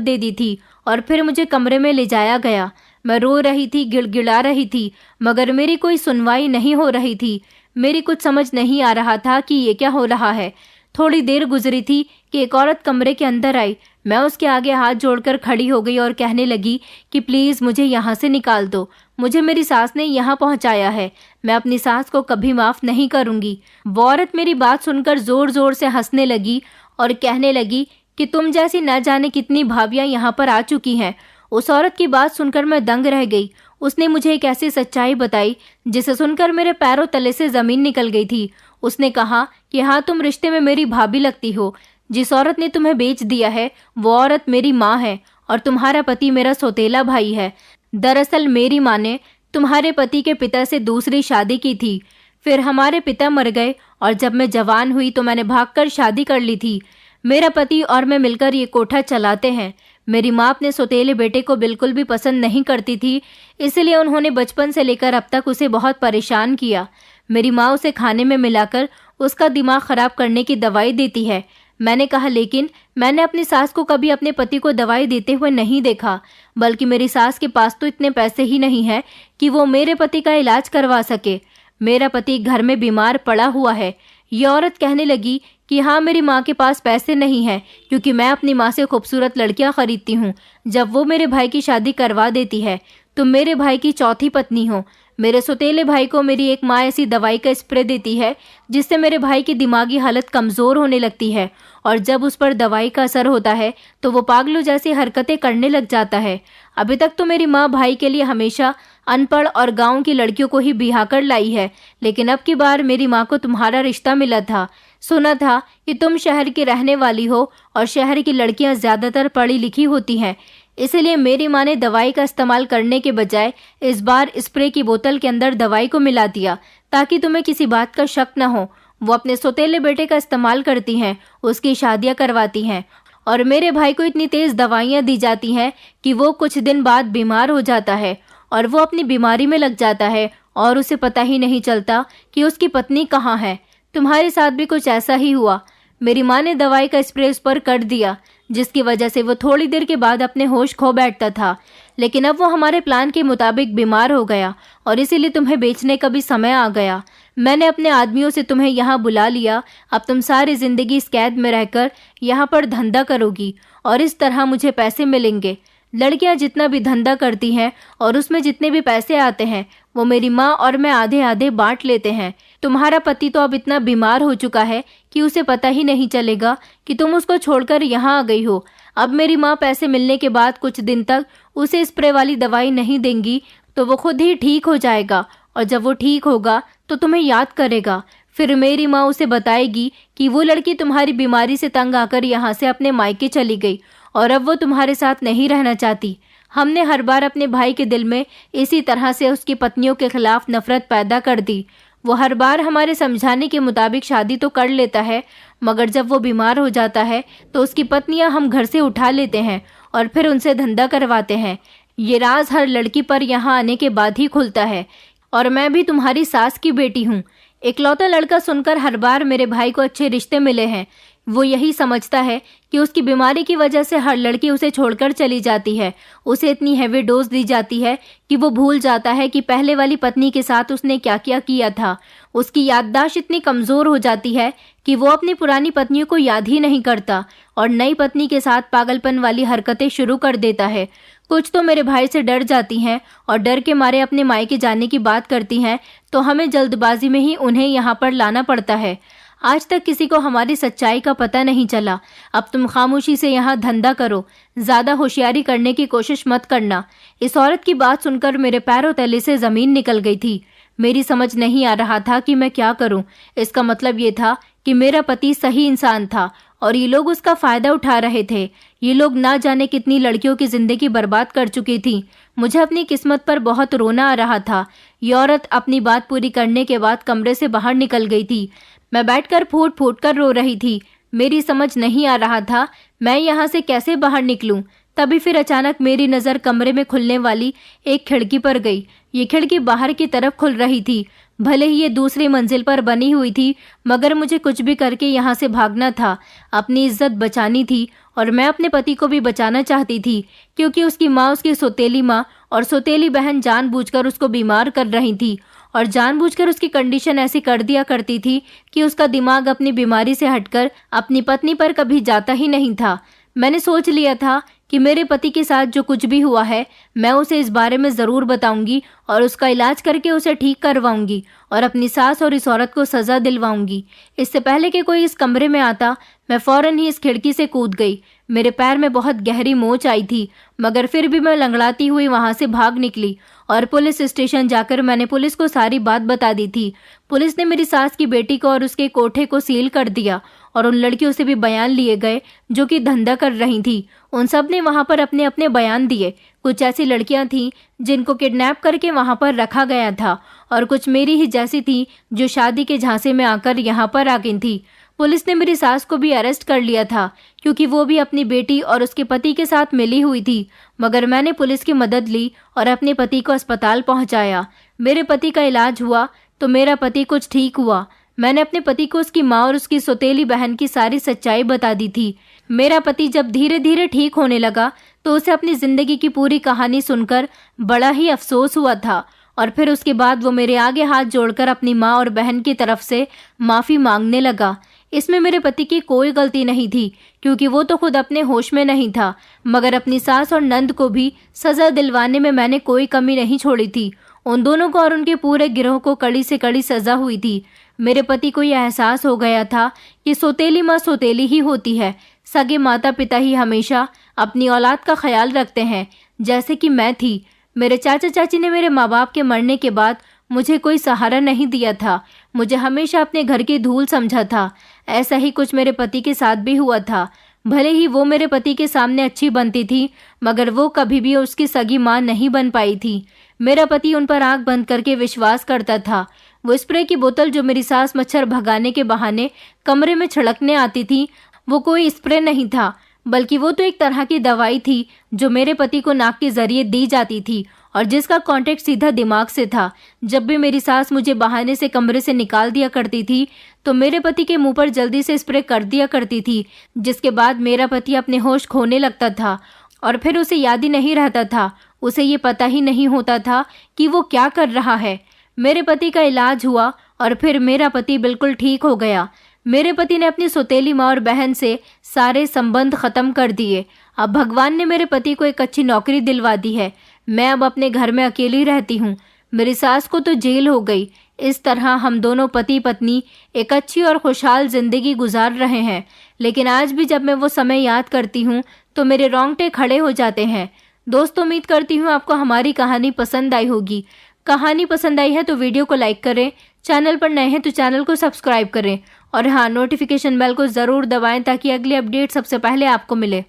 दे दी थी और फिर मुझे कमरे में ले जाया गया। मैं रो रही थी, गिड़गिड़ा रही थी, मगर मेरी कोई सुनवाई नहीं हो रही थी। मेरी कुछ समझ नहीं आ रहा था कि ये क्या हो रहा है। थोड़ी देर गुजरी थी कि एक औरत कमरे के अंदर आई। मैं उसके आगे हाथ जोड़कर खड़ी हो गई और कहने लगी कि प्लीज मुझे यहाँ से निकाल दो। मुझे मेरी सास ने यहाँ पहुँचाया है। मैं अपनी सास को कभी माफ नहीं करूँगी। वो औरत मेरी बात सुनकर जोर जोर से हंसने लगी और कहने लगी कि तुम जैसी न जाने कितनी भाभियाँ यहाँ पर आ चुकी हैं। उस औरत की बात सुनकर मैं दंग रह गई। उसने मुझे एक ऐसी सच्चाई बताई जिसे सुनकर मेरे पैरों तले से जमीन निकल गई थी। उसने कहा कि हाँ, तुम रिश्ते में मेरी भाभी लगती हो। जिस औरत ने तुम्हें बेच दिया है वो औरत मेरी माँ है और तुम्हारा पति मेरा सौतेला भाई है। दरअसल मेरी माँ ने तुम्हारे पति के पिता से दूसरी शादी की थी। फिर हमारे पिता मर गए और जब मैं जवान हुई तो मैंने भागकर शादी कर ली थी। मेरा पति और मैं मिलकर ये कोठा चलाते हैं। मेरी माँ अपने सौतेले बेटे को बिल्कुल भी पसंद नहीं करती थी, इसलिए उन्होंने बचपन से लेकर अब तक उसे बहुत परेशान किया। मेरी माँ उसे खाने में मिलाकर उसका दिमाग खराब करने की दवाई देती है। मैंने कहा, लेकिन मैंने अपनी सास को कभी अपने पति को दवाई देते हुए नहीं देखा, बल्कि मेरी सास के पास तो इतने पैसे ही नहीं है कि वो मेरे पति का इलाज करवा सके। मेरा पति घर में बीमार पड़ा हुआ है। ये औरत कहने लगी कि हाँ, मेरी माँ के पास पैसे नहीं हैं क्योंकि मैं अपनी माँ से खूबसूरत लड़कियाँ खरीदती हूँ जब वो मेरे भाई की शादी करवा देती है। तुम मेरे भाई की चौथी पत्नी हो। मेरे सौतेले भाई को मेरी एक माँ ऐसी दवाई का स्प्रे देती है जिससे मेरे भाई की दिमागी हालत कमज़ोर होने लगती है और जब उस पर दवाई का असर होता है तो वो पागलों जैसी हरकतें करने लग जाता है। अभी तक तो मेरी माँ भाई के लिए हमेशा अनपढ़ और गांव की लड़कियों को ही बिहा कर लाई है, लेकिन अब की बार मेरी माँ को तुम्हारा रिश्ता मिला था। सुना था कि तुम शहर की रहने वाली हो और शहर की लड़कियां ज़्यादातर पढ़ी लिखी होती हैं, इसलिए मेरी माँ ने दवाई का इस्तेमाल करने के बजाय इस बार स्प्रे की बोतल के अंदर दवाई को मिला दिया ताकि तुम्हें किसी बात का शक न हो। वो अपने सौतेले बेटे का इस्तेमाल करती हैं, उसकी शादियां करवाती हैं और मेरे भाई को इतनी तेज दवाइयां दी जाती हैं कि वो कुछ दिन बाद बीमार हो जाता है और वो अपनी बीमारी में लग जाता है और उसे पता ही नहीं चलता कि उसकी पत्नी कहाँ है। तुम्हारे साथ भी कुछ ऐसा ही हुआ। मेरी माँ ने दवाई का स्प्रे उस पर कर दिया जिसकी वजह से वो थोड़ी देर के बाद अपने होश खो बैठता था, लेकिन अब वो हमारे प्लान के मुताबिक बीमार हो गया और इसीलिए तुम्हें बेचने का भी समय आ गया। मैंने अपने आदमियों से तुम्हें यहाँ बुला लिया। अब तुम सारी जिंदगी इस कैद में रहकर यहाँ पर धंधा करोगी और इस तरह मुझे पैसे मिलेंगे। लड़कियां जितना भी धंधा करती हैं और उसमें जितने भी पैसे आते हैं वो मेरी माँ और मैं आधे आधे बांट लेते हैं। तुम्हारा पति तो अब इतना बीमार हो चुका है कि उसे पता ही नहीं चलेगा कि तुम उसको छोड़कर यहाँ आ गई हो। अब मेरी माँ पैसे मिलने के बाद कुछ दिन तक उसे स्प्रे वाली दवाई नहीं देंगी तो वो खुद ही ठीक हो जाएगा और जब वो ठीक होगा तो तुम्हें याद करेगा। फिर मेरी माँ उसे बताएगी कि वो लड़की तुम्हारी बीमारी से तंग आकर यहाँ से अपने मायके चली गई और अब वो तुम्हारे साथ नहीं रहना चाहती। हमने हर बार अपने भाई के दिल में इसी तरह से उसकी पत्नियों के खिलाफ नफरत पैदा कर दी। वो हर बार हमारे समझाने के मुताबिक शादी तो कर लेता है, मगर जब वो बीमार हो जाता है तो उसकी पत्नियां हम घर से उठा लेते हैं और फिर उनसे धंधा करवाते हैं। ये राज हर लड़की पर यहाँ आने के बाद ही खुलता है। और मैं भी तुम्हारी सास की बेटी हूँ। इकलौता लड़का सुनकर हर बार मेरे भाई को अच्छे रिश्ते मिले हैं। वो यही समझता है कि उसकी बीमारी की वजह से हर लड़की उसे छोड़कर चली जाती है। उसे इतनी हैवी डोज दी जाती है कि वो भूल जाता है कि पहले वाली पत्नी के साथ उसने क्या क्या किया था। उसकी याददाश्त इतनी कमज़ोर हो जाती है कि वो अपनी पुरानी पत्नियों को याद ही नहीं करता और नई पत्नी के साथ पागलपन वाली हरकतें शुरू कर देता है। कुछ तो मेरे भाई से डर जाती हैं और डर के मारे अपने मायके जाने की बात करती हैं, तो हमें जल्दबाजी में ही उन्हें यहाँ पर लाना पड़ता है। आज तक किसी को हमारी सच्चाई का पता नहीं चला। अब तुम खामोशी से यहाँ धंधा करो, ज़्यादा होशियारी करने की कोशिश मत करना। इस औरत की बात सुनकर मेरे पैरों तले से ज़मीन निकल गई थी। मेरी समझ नहीं आ रहा था कि मैं क्या करूं। इसका मतलब ये था कि मेरा पति सही इंसान था और ये लोग उसका फ़ायदा उठा रहे थे। ये लोग ना जाने कितनी लड़कियों की ज़िंदगी बर्बाद कर चुकी थी। मुझे अपनी किस्मत पर बहुत रोना आ रहा था। ये औरत अपनी बात पूरी करने के बाद कमरे से बाहर निकल गई थी। मैं बैठकर फूट फूट कर रो रही थी। मेरी समझ नहीं आ रहा था मैं यहाँ से कैसे बाहर निकलूं। तभी फिर अचानक मेरी नज़र कमरे में खुलने वाली एक खिड़की पर गई। ये खिड़की बाहर की तरफ खुल रही थी। भले ही ये दूसरी मंजिल पर बनी हुई थी, मगर मुझे कुछ भी करके यहाँ से भागना था। अपनी इज्जत बचानी थी और मैं अपने पति को भी बचाना चाहती थी, क्योंकि उसकी माँ, उसकी सौतेली माँ और सौतेली बहन जानबूझकर उसको बीमार कर रही थी और जानबूझकर उसकी कंडीशन ऐसी कर दिया करती थी कि उसका दिमाग अपनी बीमारी से हटकर अपनी पत्नी पर कभी जाता ही नहीं था। मैंने सोच लिया था कि मेरे पति के साथ जो कुछ भी हुआ है मैं उसे इस बारे में ज़रूर बताऊंगी और उसका इलाज करके उसे ठीक करवाऊंगी और अपनी सास और इस औरत को सज़ा दिलवाऊंगी। इससे पहले कि कोई इस कमरे में आता, मैं फ़ौरन ही इस खिड़की से कूद गई। मेरे पैर में बहुत गहरी मोच आई थी, मगर फिर भी मैं लंगड़ाती हुई वहाँ से भाग निकली और पुलिस स्टेशन जाकर मैंने पुलिस को सारी बात बता दी थी। पुलिस ने मेरी सास की बेटी को और उसके कोठे को सील कर दिया और उन लड़कियों से भी बयान लिए गए जो कि धंधा कर रही थी। उन सब ने वहाँ पर अपने अपने बयान दिए। कुछ ऐसी लड़कियां थीं जिनको किडनैप करके वहां पर रखा गया था और कुछ मेरी ही जैसी थी जो शादी के झांसे में आकर यहाँ पर आ गई थी। पुलिस ने मेरी सास को भी अरेस्ट कर लिया था क्योंकि वो भी अपनी बेटी और उसके पति के साथ मिली हुई थी, मगर मैंने पुलिस की मदद ली और अपने पति को अस्पताल पहुंचाया। मेरे पति का इलाज हुआ तो मेरा पति कुछ ठीक हुआ। मैंने अपने पति को उसकी माँ और उसकी सौतेली बहन की सारी सच्चाई बता दी थी। मेरा पति जब धीरे धीरे ठीक होने लगा तो उसे अपनी जिंदगी की पूरी कहानी सुनकर बड़ा ही अफसोस हुआ था और फिर उसके बाद वो मेरे आगे हाथ जोड़कर अपनी माँ और बहन की तरफ से माफ़ी मांगने लगा। इसमें मेरे पति की कोई गलती नहीं थी क्योंकि वो तो खुद अपने होश में नहीं था, मगर अपनी सास और नंद को भी सज़ा दिलवाने में मैंने कोई कमी नहीं छोड़ी थी। उन दोनों को और उनके पूरे गिरोह को कड़ी से कड़ी सज़ा हुई थी। मेरे पति को यह एहसास हो गया था कि सौतेली माँ सौतेली ही होती है। सगे माता पिता ही हमेशा अपनी औलाद का ख्याल रखते हैं, जैसे कि मैं थी। मेरे चाचा चाची ने मेरे माँ बाप के मरने के बाद मुझे कोई सहारा नहीं दिया था, मुझे हमेशा अपने घर की धूल समझा था। ऐसा ही कुछ मेरे पति के साथ भी हुआ था। भले ही वो मेरे पति के सामने अच्छी बनती थी, मगर वो कभी भी उसकी सगी माँ नहीं बन पाई थी। मेरा पति उन पर आंख बंद करके विश्वास करता था। वो स्प्रे की बोतल जो मेरी सास मच्छर भगाने के बहाने कमरे में छिड़कने आती थी, वो कोई स्प्रे नहीं था, बल्कि वो तो एक तरह की दवाई थी जो मेरे पति को नाक के जरिए दी जाती थी और जिसका कांटेक्ट सीधा दिमाग से था। जब भी मेरी सास मुझे बहाने से कमरे से निकाल दिया करती थी तो मेरे पति के मुंह पर जल्दी से स्प्रे कर दिया करती थी, जिसके बाद मेरा पति अपने होश खोने लगता था और फिर उसे याद ही नहीं रहता था। उसे ये पता ही नहीं होता था कि वो क्या कर रहा है। मेरे पति का इलाज हुआ और फिर मेरा पति बिल्कुल ठीक हो गया। मेरे पति ने अपनी सौतेली माँ और बहन से सारे संबंध खत्म कर दिए। अब भगवान ने मेरे पति को एक अच्छी नौकरी दिलवा दी है। मैं अब अपने घर में अकेली रहती हूँ। मेरी सास को तो जेल हो गई। इस तरह हम दोनों पति पत्नी एक अच्छी और खुशहाल जिंदगी गुजार रहे हैं। लेकिन आज भी जब मैं वो समय याद करती हूँ तो मेरे रोंगटे खड़े हो जाते हैं। दोस्तों, उम्मीद करती हूँ आपको हमारी कहानी पसंद आई होगी। कहानी पसंद आई है तो वीडियो को लाइक करें, चैनल पर नए हैं तो चैनल को सब्सक्राइब करें और हाँ, नोटिफिकेशन बेल को ज़रूर दबाएं ताकि अगली अपडेट सबसे पहले आपको मिले।